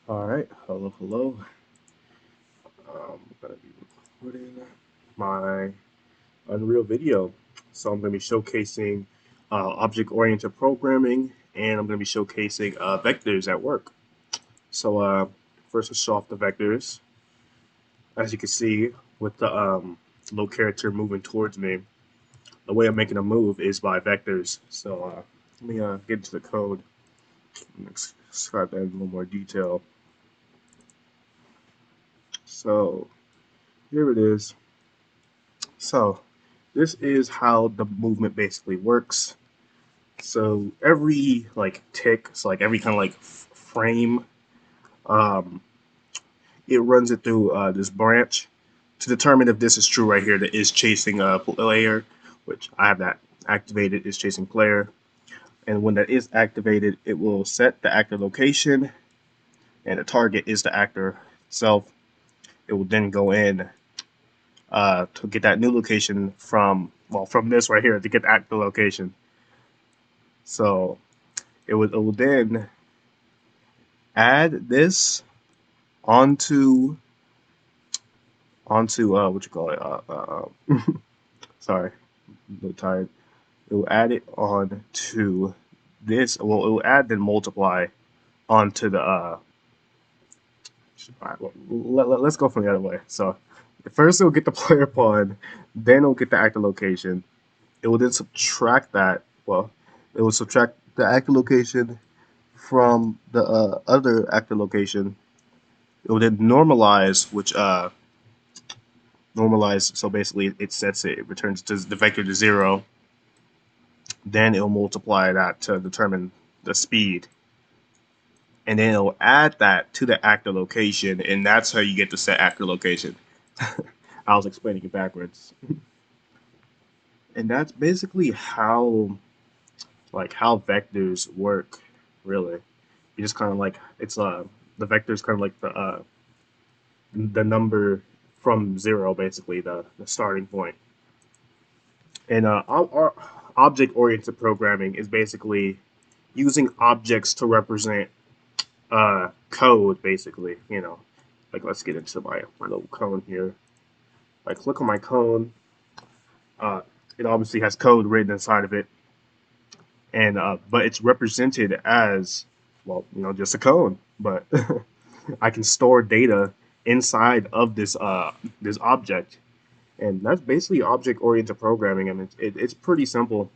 All right, hello, hello. I'm gonna be recording my Unreal video. So I'm gonna be showcasing object-oriented programming, and I'm gonna be showcasing vectors at work. So first, let's show off the vectors. As you can see, with the little character moving towards me, the way I'm making a move is by vectors. So let me get into the code and describe that in a little more detail. So here it is. So this is how the movement basically works. So every like tick, so like every kind of like frame, um, it runs it through this branch to determine if this is true right here. That is chasing a player, which I have that activated. Is chasing player, and when that is activated, it will set the actor location, and the target is the actor itself. It will then go in to get that new location from this right here to get the actor location. So it will then add this onto what you call it. Sorry, I'm a little tired. It will add it on to this. Well, it will add then multiply onto the. All right, well, let's go from the other way. So first, it will get the player pawn, then it will get the actor location. It will then subtract that. Well, it will subtract the actor location from the other actor location. It will then normalize, which normalize. So basically, it sets it. It returns to the vector to zero. Then it'll multiply that to determine the speed, and then it'll add that to the actor location, and that's how you get the set actor location. I was explaining it backwards, and that's basically how vectors work. Really, you just kind of like it's the vectors kind of like the number from zero, basically the starting point. And our object-oriented programming is basically using objects to represent code, basically. Like let's get into my little cone here. Like click on my cone. Uh, it obviously has code written inside of it, and but it's represented as just a cone. But I can store data inside of this object, and that's basically object-oriented programming. I mean, it's pretty simple.